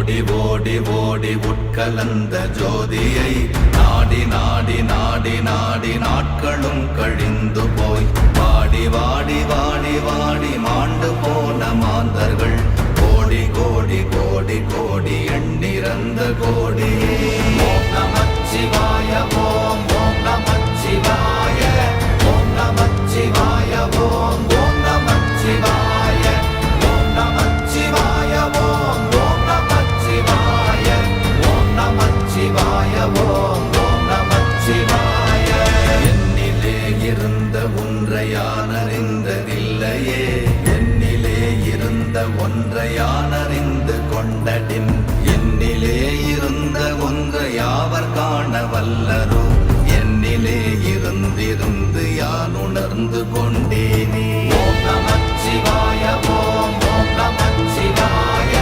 ஓடி ஓடி ஓடி உட்கலந்த ஜோதியை நாடி நாடி நாடி நாடி நாட்களும் கழிந்து போய் வாடி வாடி வாடி வாடி மாண்டு போன மாந்தர்கள் கோடி கோடி கோடி கோடி எண்ணிறந்த கோடி. ஓம் நமச்சிவாய ஓம் ஓம் நமச்சிவாய ஓம் நமச்சிவாய ஓம் ஓம் நமச்சிவாய ஓம் நமச்சிவாய ஓம் ஓம் நமச்சிவாய ஓம் நமச்சிவாய ஓம் ஓம் நமச்சிவாய. என்னிலே இருந்த ஒன்றை யான் அறிந்ததில்லையே, என்னிலே இருந்த ஒன்றை யான் அறிந்து கொண்டடின், என்னிலே இருந்த ஒன்றை யாவர் காண வல்லரோ, என்னிலே இருந்திருந்து யான் உணர்ந்து கொண்டேனே. ஓம் நமச்சிவாய ஓம் ஓம் நமச்சிவாய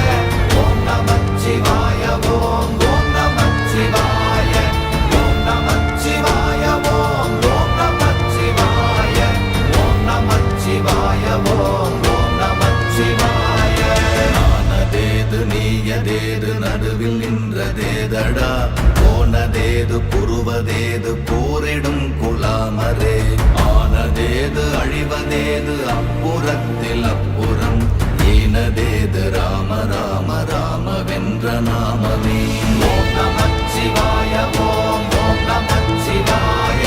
ஓம் நமச்சிவாய ஓம் ஓம் நமச்சிவாய ஓம் நமச்சிவாய ஓம் ஓம் நமச்சிவாய ஓம் நமச்சிவாய ஓம் ஓம் நமச்சிவாய. நானதேது நீயதேது நடுவில் நின்றதேதடா, போனதேது புருவதேது போரிடும் குலாமரே, ஆனதேது அழிவதேது அப்புறத்தில் அப்புறம், ஈனதேது ராம ராம ராமவென்ற நாமமே. ஓம் நமச்சிவாய ஓம் ஓம் நமச்சிவாய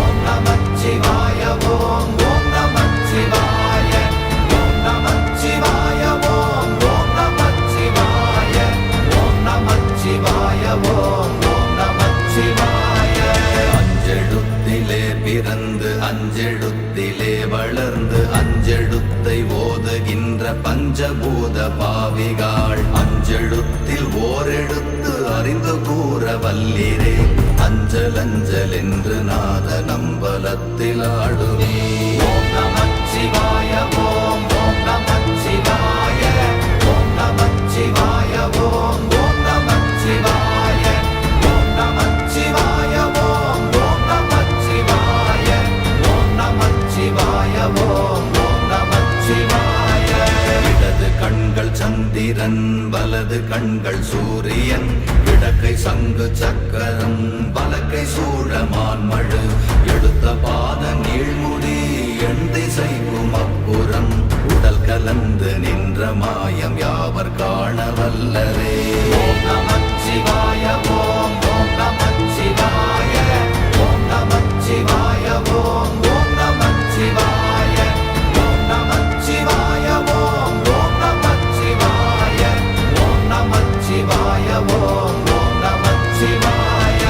ஓம் நமச்சிவாய ஓம் ஓம் நமச்சிவாய ஓம் நமச்சிவாய ஓம் ஓம் நமச்சிவாய ஓம் நமச்சிவாய ஓம் ஓம் நமச்சிவாய. அஞ்செழுத்திலே பிறந்து அஞ்செழுத்திலே வளர்ந்து அஞ்செழுத்தை ஓதுகின்ற பஞ்சபூத பாவிகாள், அஞ்செழுத்தில் ஓரெழுத்து அறிந்து கூற வல்லிரே, அஞ்சல் அஞ்சல் என்று நாத நம்பலத்தில் ஆடுவே. ஓம் நமச்சிவாய ஓம் ஓம் நமச்சிவாய ஓம் நமச்சிவாய ஓம் ஓம் நமச்சிவாய ஓம் நமச்சிவாய ஓம் ஓம் நமச்சிவாய ஓம் நமச்சிவாய ஓம் ஓம் நமச்சிவாய. இடது கண்கள் சந்திரன் வலது கண்கள் சூரியன், இடக்கை சங்கு சக்கரம் வலக்கை சூழமான்மழு, எடுத்த பாத நீழ்முடி எண் திசைக்கும் அப்புறம், உடல் கலந்து நின்ற மாயம் யாவர் காண வல்லரே. ஓம் நமச்சிவாய ஓம் ஓம் நமச்சிவாய ஓம் நமச்சிவாய ஓம் ஓம் நமச்சிவாய ஓம் நமச்சிவாய ஓம் ஓம் நமச்சிவாய ஓம் நமச்சிவாய ஓம் ஓம் நமச்சிவாய.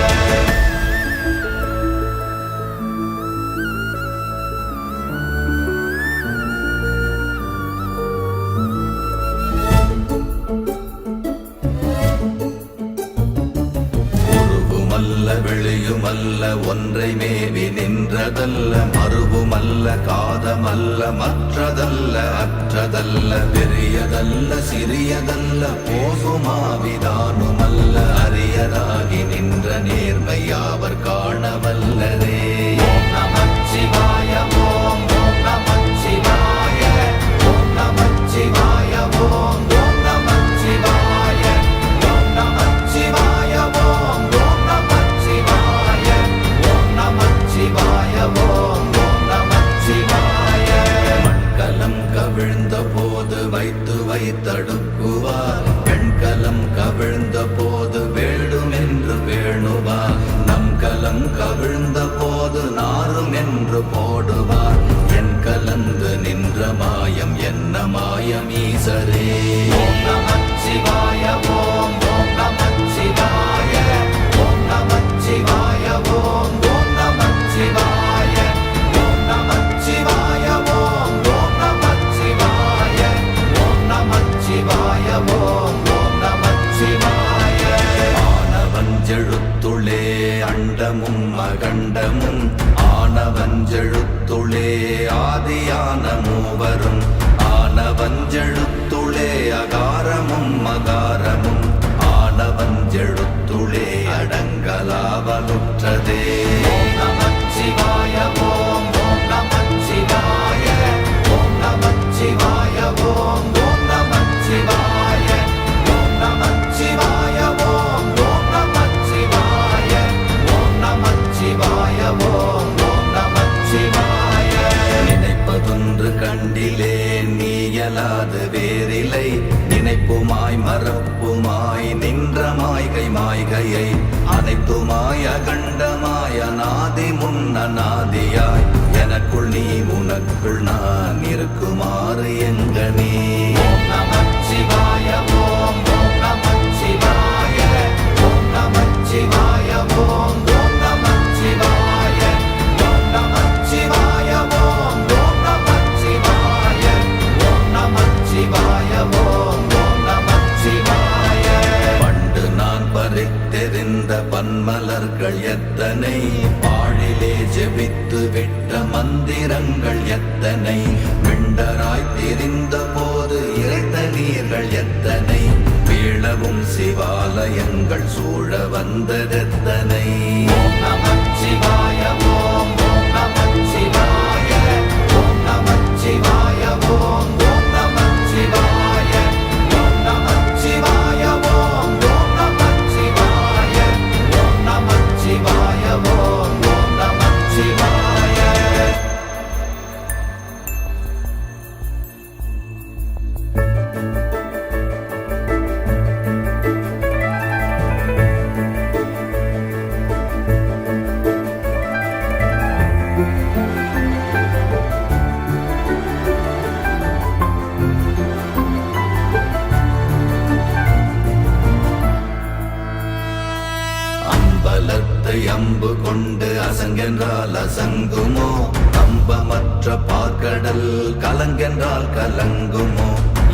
உருவுமல்ல வெளியுமல்ல ஒன்றை மேவி நின்றதல்ல, மறுவுமல்ல காதமல்ல மற்றதல்ல அற்றதல்ல, பெரியதல்ல சிறியதல்ல போகுமாவிதானுமல்ல, அரியராகி நின்ற நேர்மை யாவர் காண வல்லரே. ஓம் நமச்சிவாய ஓம் ஓம் நமச்சிவாய ஓம் நமச்சிவாய ஓம் ஓம் நமச்சிவாய ஓம் நமச்சிவாய ஓம் ஓம் நமச்சிவாய ஓம் நமச்சிவாய ஓம் ஓம் நமச்சிவாய. மண்கலம் கவிழ்ந்த போது வைத்து வைத்தடுக்குவார், பெண்கலம் கவிழ்ந்த போது வேடும் என்று வேணுவார், நம் கலம் கவிழ்ந்த போது நாரும் என்று போடுவார், என் கலந்து நின்ற மாயம் என்ன மாயம் ஈசரே. ஓம் நமச்சிவாய ஓம் ஓம் நமச்சிவாய ஓம் நமச்சிவாய ஓம் ஓம் நமச்சிவாய ஓம் நமச்சிவாய ஓம் ஓம் நமச்சிவாய ஓம் நமச்சிவாய ஓம் ஓம் நமச்சிவாய. ஆனவஞ்செழுத்துளே அண்டமும் அகண்டமும், ஆனவஞ்செழுத்துளே ஆதியான மூவரும், ஆனவஞ்செழுத்துளே அகாரமும் அகாரமும், ஆனவஞ்செழுத்துளே அடங்கலாவலுற்றதே. ஓம் நமச்சிவாய ஓம் ஓம் நமச்சிவாய ஓம் நமச்சிவாய ஓம் ஓம் நமச்சிவாய ஓம் நமச்சிவாய நினைப்புமாய் மறப்புமாய் நின்ற மாய்கை மாய்கையை அனைத்துமாய் அகண்டமாய் அநாதி முன்னநாதியாய் எனக்குள் நீ உனக்குள் நான் இருக்குமாறு எங்கனே. ஓம் நமச்சிவாய ஓம் ஓம் நமச்சிவாய ஓம் நமச்சிவாய ஓம் ஓம் நமச்சிவாய ஓம் நமச்சிவாய ஓம் ஓம் நமச்சிவாய ஓம் நமச்சிவாய ஓம் ஓம் நமச்சிவாய. பண்டு நான் பறித்தெறிந்த பன்மலர்கள் எத்தனை பாழிலே ஜெபித்து விட்ட மந்திரங்கள் எத்தனை மிண்டராய் திரிந்த போது இறைத்த நீர்கள் எத்தனை வீழவும் சிவாலயங்கள் சூழ வந்ததெத்தனை. ஓம் நமச்சிவாய ஓம் ஓம் நமச்சிவாய ஓம் நமச்சிவாய ஓம் ஓம் நமச்சிவாய ஓம் நமச்சிவாய ஓம் ஓம் நமச்சிவாய ஓம் நமச்சிவாய ஓம் ஓம் நமச்சிவாய. அம்பலத்தை அம்பு கொண்டு அசங்கென்றால் அசங்குமோ நம்பமற்ற பார்க்கடல் கலங்கென்றால் கலங்குமோ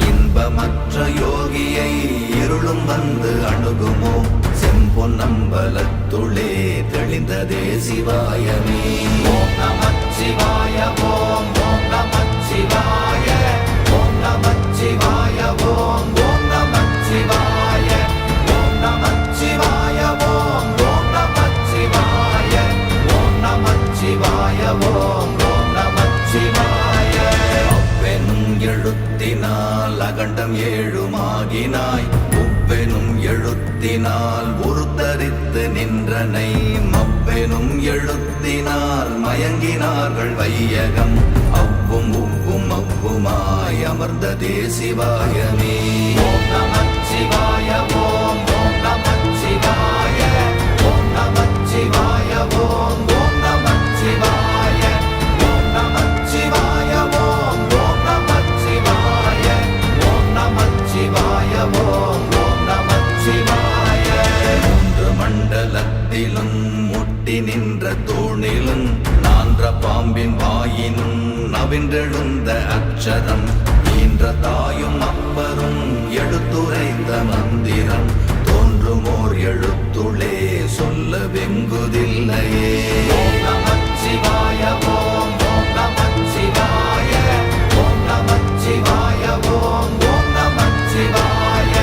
இன்பமற்ற யோகியை இருளும் வந்து அணுகுமோ செம்பொன் அம்பலத்துளே தெளிந்ததே சிவாயமே. ஓம் நமச்சிவாய ஓம் ஓம் நமச்சிவாய ஓம் நமச்சிவாய ஓம் ஓம் நமச்சிவாய ஓம் நமச்சிவாய ஓம் ஓம் நமச்சிவாய ஓம் நமச்சிவாய ஓம் ஓம் நமச்சிவாய. அவ்வெனும் எழுத்தினால் அகண்டம் ஏழுமாகினாய் உவ்வெனும் எழுத்தினால் உருத்தரித்து நின்றனை மவ்வெனும் எழுத்தினால் மயங்கினார்கள் வையகம் அவ்வும் உவ்வும் அவ்வுமாய் அமர்ந்ததே சிவாயமே. ஓம் நமச்சிவாய ஓம் ஓம் நமச்சிவாய ஓம் நமச்சிவாய ஓம் ஓம் நமச்சிவாய ஓம் நமச்சிவாய ஓம் ஓம் நமச்சிவாய ஓம் நமச்சிவாய ஓம் ஓம் நமச்சிவாய. மூன்று மண்டலத்திலும் முட்டி நின்ற தூணிலும் நான்ற பாம்பின் வாயினும் நவின்றெழுந்த அச்சரம் ஈன்ற தாயும் அப்பரும் எடுத்துரைத்த மந்திரம் தோன்றுமோர் எழுத்துளே சொல்ல வெங்குதில்லையே. ஓம் நமச்சிவாய ஓம் ஓம் நமச்சிவாய ஓம் நமச்சிவாய ஓம் ஓம் நமச்சிவாய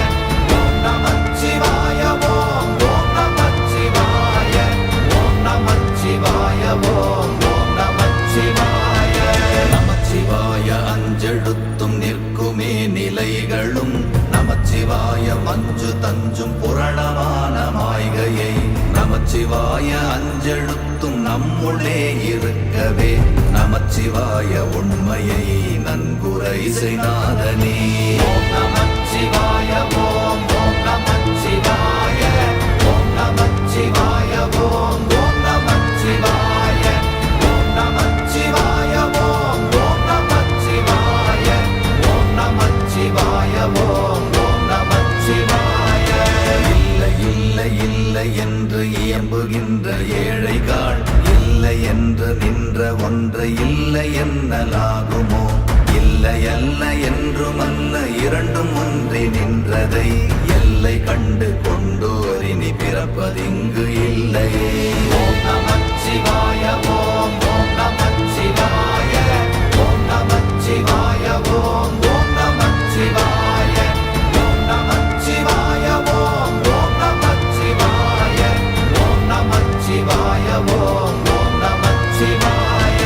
ஓம் நமச்சிவாய ஓம் ஓம் நமச்சிவாய ஓம் நமச்சிவாய ஓம் ஓம் நமச்சிவாய. நமச்சிவாய அஞ்செழுத்தும் நிற்குமே நிலைகளும் நமச்சிவாய மஞ்சு தஞ்சும் புரணமான மாய்கையை நமச்சிவாய அஞ்செழுத்தும் நம்முள்ளே இருக்கவே நமச்சிவாய உண்மையை நன்குரை செய்நாதனே. ஓம் நமச்சிவாய ஓம் ஓம் நமச்சிவாய ஓம் நமச்சிவாய ஓம் ஓம் நமச்சிவாய ஓம் நமச்சிவாய ஓம் ஓம் நமச்சிவாய ஓம் நமச்சிவாய ஓம் ஓம் நமச்சிவாய. இல்லை இல்லை இல்லை என்று இயம்புகின்ற ஏழைகாள் இல்லை என்று நின்ற ஒன்று இல்லை என்னலாகுமோ இல்லை அல்ல என்றுமல்ல இரண்டும் ஒன்றி நின்றதை எல்லை கண்டு கொண்டோர் இனி பிறப்பதிங்கு இல்லையே. ஓம் நமச்சிவாய ஓம் ஓம் நமச்சிவாய ஓம் நமச்சிவாய ஓம் ஓம் நமச்சிவாய ஓம் நமச்சிவாய ஓம் ஓம் நமச்சிவாய ஓம் நமச்சிவாய ஓம் ஓம் நமச்சிவாய.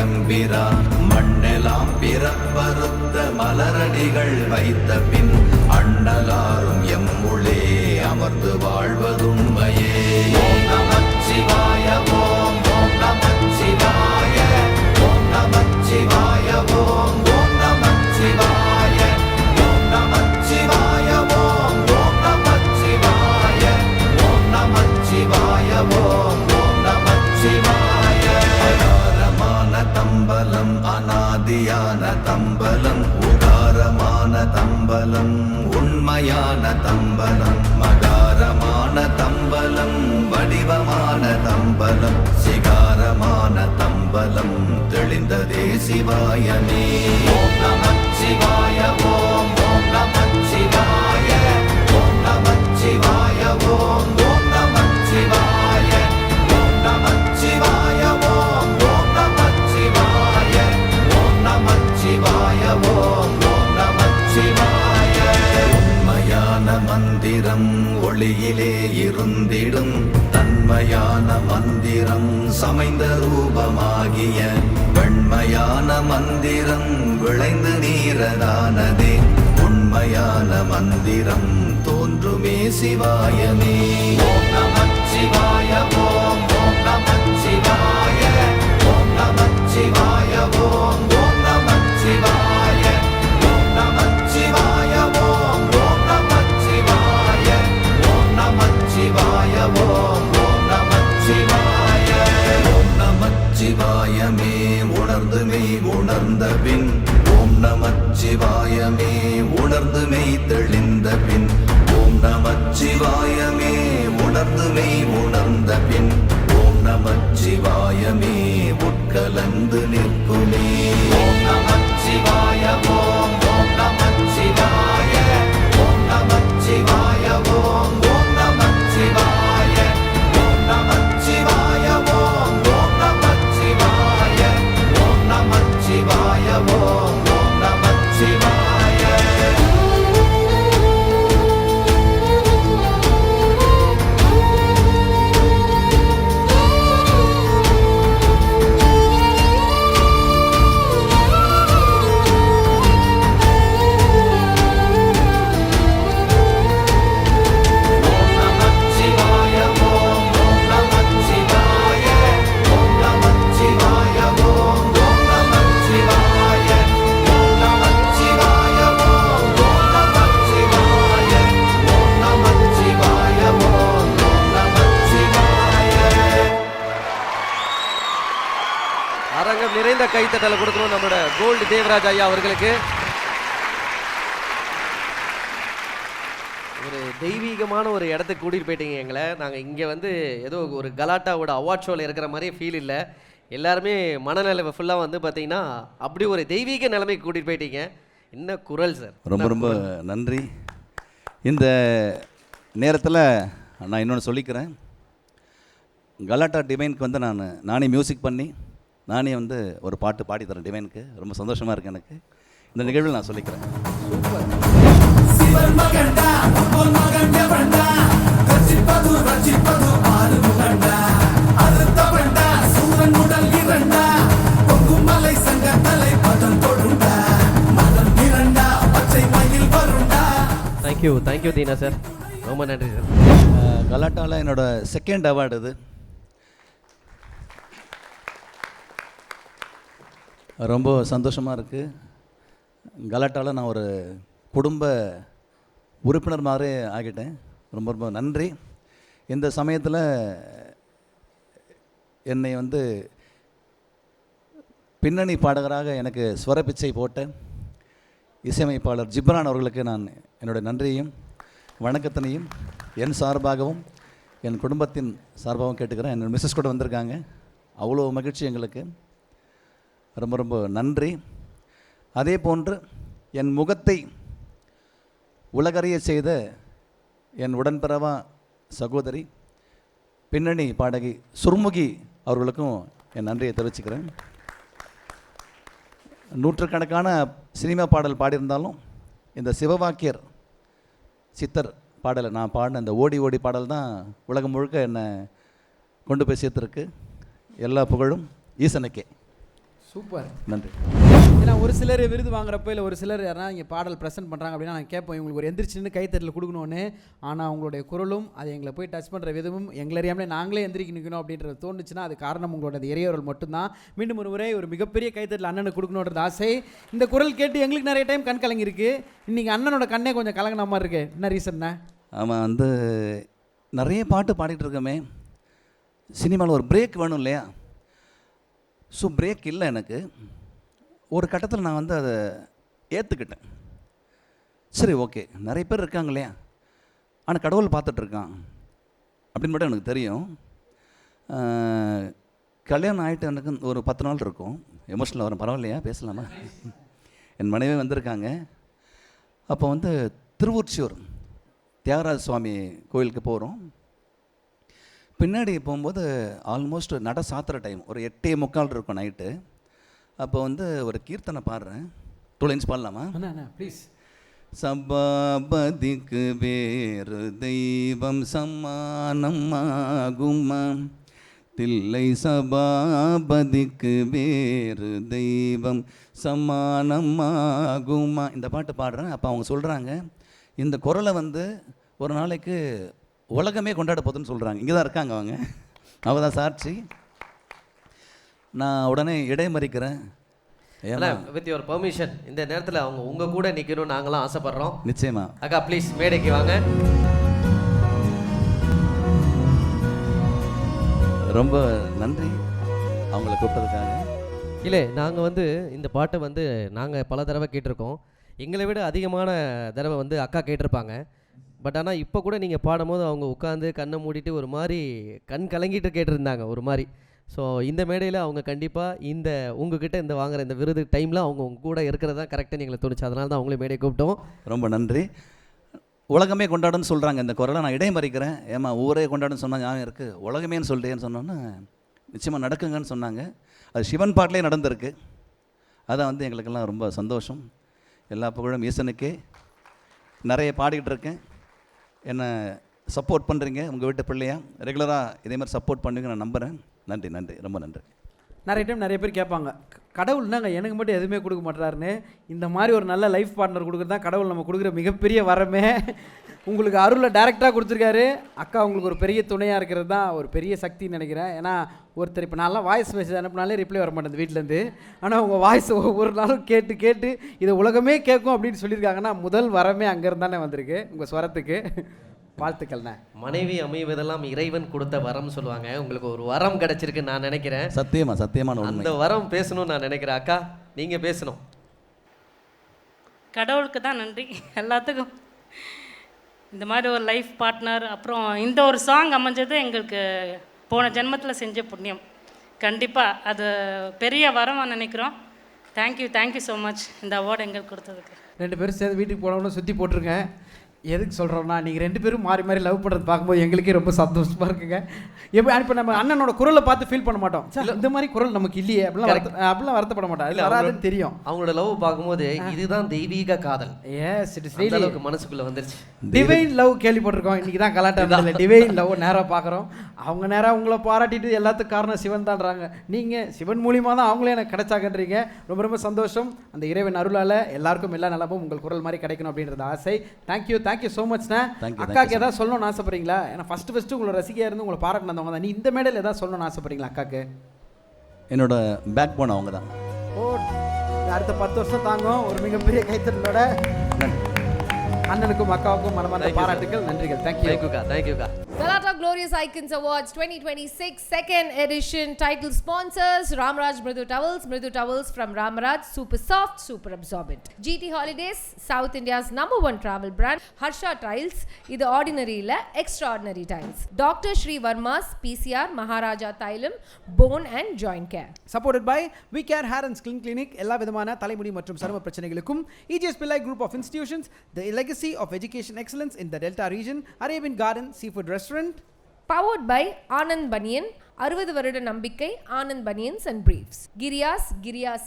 எம்பிரான் மண்ணெலாம் பிறப்பறுத்த மலரடிகள் வைத்த பின் அண்ணலாரும் எம்முளே அமர்ந்து வாழ்வதுண்மையே. ஓம் நமச்சிவாய ஓம் ஓம் நமச்சிவாய ஓம் நமச்சிவாய ஓம் ஓம் நமச்சிவாய ஓம் நமச்சிவாய ஓம் ஓம் நமச்சிவாய ஓம் நமச்சிவாய ஓம் ஓம் நமச்சிவாய. அகாரமான தம்பலம் அநாதியான தம்பலம் உகாரமான தம்பலம் உண்மையான தம்பலம் மகாரமான தம்பலம் வடிவமான தம்பலம் சிகாரமான தம்பலம் தெளிந்ததே சிவாயமே. ஓம் நமச்சிவாய ஓம் ஓம் நமச்சிவாய ஓம் நமச்சிவாய ஓம் ஓம் நமச்சிவாய ஓம் நமச்சிவாய ஓம் ஓம் நமச்சிவாய ஓம் நமச்சிவாய ஓம் ஓம் நமச்சிவாய. உண்மையான மந்திரம் ஒளியிலே இருந்திடும் தன்மையான மந்திரம் சமைந்த ரூபமாகிய வெண்மையான மந்திரம் விளைந்து நீரதானதே உண்மையான மந்திரம் தோன்றுமே சிவாயமே. ஓம் நமச்சிவாய ஓம் ஓம் நமச்சிவாய ஓம் நமச்சிவாய ஓம் ஓம் நமச்சிவாய ஓம் நமச்சிவாய ஓம் ஓம் நமச்சிவாய ஓம் நமச்சிவாய ஓம் ஓம் நமச்சிவாய. ஓம் நமச்சிவாயமே உணர்ந்துமே உணர்ந்த பின் ஓம் நமச்சிவாயமே உணர்ந்துமே தெளிந்த பின் ஓம் நமச்சிவாயமே உணர்ந்துமே உணர்ந்த பின் ஓம் நமச்சிவாயமே உட்கலந்து நிற்குமே. ஓம் நமச்சிவாய ஓம் ஓம் நமச்சிவாய ஓம் நமச்சிவாய ஓம் ஓம் நமச்சிவாய ஓம் நமச்சிவாய ஓம் ஓம் நமச்சிவாய ஓம் நமச்சிவாய ஓம் ஓம் நமச்சிவாய. அரங்கம் நிறைந்த கைத்தட்டலை கொடுக்கணும் நம்மளோட கோல்டு தேவராஜ் ஐயா அவர்களுக்கு. ஒரு தெய்வீகமான ஒரு இடத்துக்கு கூட்டிகிட்டு போயிட்டீங்க எங்களை. நாங்கள் இங்கே வந்து ஏதோ ஒரு கலாட்டாவோட அவார்ட் ஷோவில் இருக்கிற மாதிரியே ஃபீல் இல்லை. எல்லாருமே மனநிலை ஃபுல்லாக வந்து பார்த்தீங்கன்னா அப்படி ஒரு தெய்வீக நிலைமைக்கு கூட்டிகிட்டு போயிட்டீங்க. என்ன குரல் சார், ரொம்ப ரொம்ப நன்றி. இந்த நேரத்தில் நான் இன்னொன்று சொல்லிக்கிறேன். கலாட்டா டிவைனுக்கு வந்து நானே மியூசிக் பண்ணி நானே வந்து ஒரு பாட்டு பாடி தரேன் டிவைனுக்கு. ரொம்ப சந்தோஷமாக இருக்குது எனக்கு. இந்த நிகழ்வில் நான் சொல்லிக்கிறேன். தேங்க்யூ தீனா சார், ரொம்ப நன்றி சார். கலாட்டாவில் என்னோட செகண்ட் அவார்டு இது. ரொம்ப சந்தோஷமாக இருக்குது. கலாட்டாவில் நான் ஒரு குடும்ப உறுப்பினர் மாதிரி ஆகிட்டேன். ரொம்ப ரொம்ப நன்றி. இந்த சமயத்தில் என்னை வந்து பின்னணி பாடகராக எனக்கு ஸ்வர பிச்சை போட்ட இசையமைப்பாளர் ஜிப்ரான் அவர்களுக்கு நான் என்னுடைய நன்றியையும் வணக்கத்தினையும் என் சார்பாகவும் என் குடும்பத்தின் சார்பாகவும் கேட்டுக்கிறேன். என்னோட மிஸ்ஸஸ் கூட வந்திருக்காங்க. அவ்வளோ மகிழ்ச்சி எங்களுக்கு. ரொம்ப ரொம்ப நன்றி. அதே போன்று என் முகத்தை உலகறிய செய்த என் உடன்பிறவா சகோதரி பின்னணி பாடகி சுர்முகி அவர்களுக்கும் என் நன்றியை தெரிவிச்சுக்கிறேன். நூற்றுக்கணக்கான சினிமா பாடல் பாடியிருந்தாலும் இந்த சிவவாக்கியர் சித்தர் பாடலை நான் பாடின இந்த ஓடி ஓடி பாடல் தான் உலகம் முழுக்க என்னை கொண்டு போய் சேர்த்துருக்கு. எல்லா புகழும் ஈசனுக்கே. சூப்பர். நன்றி. ஏன்னா ஒரு சிலர் விருது வாங்குறப்போ இல்லை ஒரு சிலர் யாரா இங்கே பாடல் ப்ரெசென்ட் பண்ணுறாங்க அப்படின்னா நான் கேட்போம் இவங்களுக்கு ஒரு எந்திரிச்சு நின்று கைத்தட்டல் கொடுக்கணும்னு. ஆனால் உங்களுடைய குரலும் அது எங்களை போய் டச் பண்ணுற விதமும் எங்களை அறியாமலே நாங்களே எந்திரிக்க நிற்கணும் அப்படின்றது தோணுச்சுன்னா அது காரணம் உங்களோட இறையவர்கள் மட்டும்தான். மீண்டும் ஒரு முறை ஒரு மிகப்பெரிய கைத்தட்டல் அண்ணனுக்கு கொடுக்கணுன்றது ஆசை. இந்த குரல் கேட்டு எங்களுக்கு நிறைய டைம் கண் கலங்கிருக்கு. இன்றைக்கி அண்ணனோட கண்ணே கொஞ்சம் கலங்கின மாதிரி இருக்கு. என்ன ரீசன்னா? ஆமாம், நிறைய பாட்டு பாடிட்டு இருக்கோமே, சினிமாவில் ஒரு பிரேக் வேணும் இல்லையா? ஸோ பிரேக் இல்லை எனக்கு. ஒரு கட்டத்தில் நான் அதை ஏற்றுக்கிட்டேன். சரி, ஓகே, நிறைய பேர் இருக்காங்க இல்லையா, ஆனால் கடவுள் பார்த்துட்ருக்கான் அப்படின்னு மட்டும் எனக்கு தெரியும். கல்யாணம் ஆகிட்டு எனக்கு ஒரு 10 நாள் இருக்கும். எமோஷனல் வரும், பரவாயில்லையா, பேசலாமா? என் மனைவி வந்திருக்காங்க. அப்போ திருவூர்ச்சியூர் தியாகராஜ சுவாமி கோயிலுக்கு போகிறோம். பின்னாடி போகும்போது ஆல்மோஸ்ட் நட சாத்துற டைம் ஒரு 8:45 இருக்கும் நைட்டு. அப்போ ஒரு கீர்த்தனை பாடுறேன். 2 lines பாடலாமா? ப்ளீஸ். சபாபதிக்கு வேறு தெய்வம் சமானம் ஆகுமா, தில்லை சபாபதிக்கு வேறு தெய்வம் சமானம் ஆகுமா, இந்த பாட்டு பாடுறேன். அப்போ அவங்க சொல்கிறாங்க, இந்த குரலை ஒரு நாளைக்கு உலகமே கொண்டாட போதுன்னு சொல்கிறாங்க. இங்கே தான் இருக்காங்க அவங்க தான் சாட்சி. நான் உடனே இடைமறிக்கிறேன். வித் யுவர் பெர்மிஷன் இந்த நேரத்தில் அவங்க உங்கள் கூட நிற்கணும்னு நாங்களாம் ஆசைப்பட்றோம். நிச்சயமா. அக்கா ப்ளீஸ் மேடைக்கு வாங்க. ரொம்ப நன்றி அவங்கள கூப்பிட்டதுக்காக. இல்லை, நாங்கள் இந்த பாட்டை நாங்கள் பல தடவை கேட்டிருக்கோம். எங்களை விட அதிகமான தடவை அக்கா கேட்டிருப்பாங்க. பட் ஆனால் இப்போ கூட நீங்கள் பாடும்போது அவங்க உட்காந்து கண்ணை மூடிட்டு ஒரு மாதிரி கண் கலங்கிட்டு கேட்டிருந்தாங்க ஒரு மாதிரி. ஸோ இந்த மேடையில் அவங்க கண்டிப்பாக உங்ககிட்ட வாங்குகிற இந்த விருது டைமில் அவங்க உங்க கூட இருக்கிறது தான் கரெக்டாக எங்களை தோணுச்சு. அதனால தான் அவங்களே மேடையை கூப்பிட்டோம். ரொம்ப நன்றி. உலகமே கொண்டாடுன்னு சொல்கிறாங்க, இந்த குரலை நான் இடைமறிக்கிறேன். ஏமா ஊரே கொண்டாடுன்னு சொன்னால் ஞாபகம் இருக்குது, உலகமேன்னு சொல்லிட்டேன்னு சொன்னோன்னு நிச்சயமாக நடக்குங்கன்னு சொன்னாங்க. அது சிவன் பாட்டிலே நடந்திருக்கு. அதான் எங்களுக்கெல்லாம் ரொம்ப சந்தோஷம். எல்லா புகழும் ஈசனுக்கே. நிறைய பாடிக்கிட்டு இருக்கேன், என்னை சப்போர்ட் பண்ணுறீங்க. உங்கள் வீட்டு பிள்ளையா ரெகுலராக இதே மாதிரி சப்போர்ட் பண்ணுவீங்க நான் நம்புகிறேன். நன்றி நன்றி, ரொம்ப நன்றி. நிறைய டைம் நிறைய பேர் கேட்பாங்க, கடவுள்னாங்க எனக்கு மட்டும் எதுவுமே கொடுக்க மாட்டாருன்னு. இந்த மாதிரி ஒரு நல்ல லைஃப் பார்ட்னர் கொடுக்குறது தான் கடவுள் நம்ம கொடுக்குற மிகப்பெரிய வரமே. உங்களுக்கு அருளை டைரெக்டாக கொடுத்துருக்காரு. அக்கா உங்களுக்கு ஒரு பெரிய துணையாக இருக்கிறது தான் ஒரு பெரிய சக்தின்னு நினைக்கிறேன். ஏன்னா ஒருத்தர் இப்போ நான்லாம் வாய்ஸ் மெசேஜ் அனுப்பினாலே ரிப்ளை வர மாட்டேன் வீட்டிலேருந்து. ஆனால் உங்கள் வாய்ஸ் ஒவ்வொரு நாளும் கேட்டு கேட்டு இதை உலகமே கேட்கும் அப்படின்னு சொல்லியிருக்காங்கன்னா முதல் வரமே அங்கேருந்தானே வந்திருக்கு உங்கள் ஸ்வரத்துக்கு. வாழ்த்துக்கள்ண்ணே. மனைவி அமைவதெல்லாம் இறைவன் கொடுத்த வரம் சொல்லுவாங்க. உங்களுக்கு ஒரு வரம் கிடைச்சிருக்குன்னு நான் நினைக்கிறேன். சத்தியமான அந்த வரம் பேசணும்னு நான் நினைக்கிறேன். அக்கா நீங்கள் பேசணும். கடவுளுக்கு தான் நன்றி எல்லாத்துக்கும். இந்த மாதிரி ஒரு லைஃப் பார்ட்னர், அப்புறம் இந்த ஒரு சாங் அமைஞ்சது எங்களுக்கு போன ஜென்மத்தில் செஞ்ச புண்ணியம். கண்டிப்பாக அது பெரிய வரமாக நினைக்கிறோம். தேங்க்யூ ஸோ மச் இந்த அவார்டு எங்களுக்கு கொடுத்ததுக்கு. 2 பேரும் சேர்ந்து வீட்டுக்கு போனவொன்னு சுற்றி போட்டிருங்க. எதுக்கு சொல்கிறோம்னா நீங்கள் 2 பேரும் மாறி மாறி லவ் பண்ணுறது பார்க்கும்போது எங்களுக்கே ரொம்ப சந்தோஷமாக இருக்குங்க. இப்போ நம்ம அண்ணனோட குரலை பார்த்து ஃபீல் பண்ண மாட்டோம், இந்த மாதிரி குரல் நமக்கு இல்லையே அப்படிலாம் வருத்தப்பட மாட்டோம். இல்லை வராதுன்னு தெரியும். அவங்களோட லவ் பார்க்கும்போது இதுதான் தெய்வீக காதல். எஸ், இட் இஸ் அளவுக்கு மனசுக்குள்ளே வந்துருச்சு. டிவைன் லவ் கேள்விப்பட்டிருக்கோம். இன்றைக்கி தான் கலாட்டா டிவைன் லவ் நேராக பார்க்குறோம். அவங்க நேராக உங்களை பாராட்டிட்டு எல்லாத்துக்கும் காரணம் சிவன் தான்றாங்க. நீங்கள் சிவன் மூலியமாக தான் அவங்களே எனக்கு கிடைச்சாங்கன்றீங்க. ரொம்ப ரொம்ப சந்தோஷம். அந்த இறைவன் அருளால் எல்லாருக்கும் எல்லா நலமும் உங்கள் குரல் மாதிரி கிடைக்கணும் அப்படின்றது ஆசை. தேங்க்யூ ஸோ மச்ண்ணா. அக்காக்கு ஏதாவது சொல்லணும்னு ஆசைப்படுறீங்களா? ஏன்னா ஃபஸ்ட்டு உங்களை ரசிகையாக இருந்து உங்களை பாராட்டினவங்க தான். நீ இந்த மேடையில் ஏதாவது சொல்லணும்னு ஆசைப்படுறீங்களா அக்காக்கு? என்னோட பேக் போன் அவங்க தான். அடுத்த 10 வருஷம் தாங்கும் ஒரு மிகப்பெரிய கைத்தட்டலோட. அண்ணனுக்கும் அக்காவுக்கும் மனமார்ந்த பாராட்டுகள், நன்றிகள். தேங்க்யூக்கா. Galata Glorious Icons Awards 2026 second edition. Title sponsors Ramraj Mridu Towels from Ramraj, super soft, super absorbent. GT Holidays, South India's #1 travel brand. Harsha Tiles, இது ordinary இல்ல extraordinary tiles. Dr. Shri Verma's PCR Maharaja Thailam Bone and Joint Care. Supported by We Care Hair and Skin Clinic, எல்லா விதமான தலைமுடி மற்றும் சரும பிரச்சனைகளுக்கும். EGS Pillai Group of Institutions, the legacy of education excellence in the Delta region. Arabian Garden Seafood Restaurant. Powered by Anand Banyan, 60 வருட நம்பிக்கை Anand Banyans and Briefs. Girias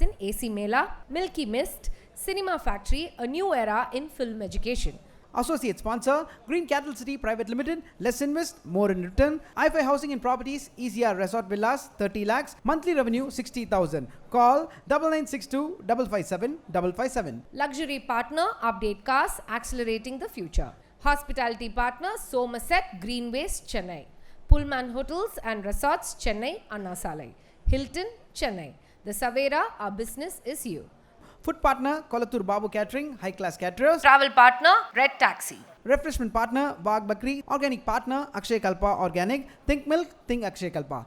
in AC Mela, Milky Mist, Cinema Factory, a new era in film education. Associate sponsor, Green Cattle City Private Limited. Less invest, more in return. i5 Housing and Properties, ECR Resort Villas, 30 lakhs. Monthly revenue, 60,000. Call 9962 557 557. Luxury partner, Update Cars, accelerating the future. Hospitality partner, Somerset Greenways, Chennai. Pullman Hotels and Resorts, Chennai, Anna Salai. Hilton, Chennai. The Savera, our business is you. Food partner, Kolathur Babu Catering, high class caterers. Travel partner, Red Taxi. Refreshment partner, Bagh Bakri. Organic partner, Akshay Kalpa Organic. Think Milk, Think Akshay Kalpa.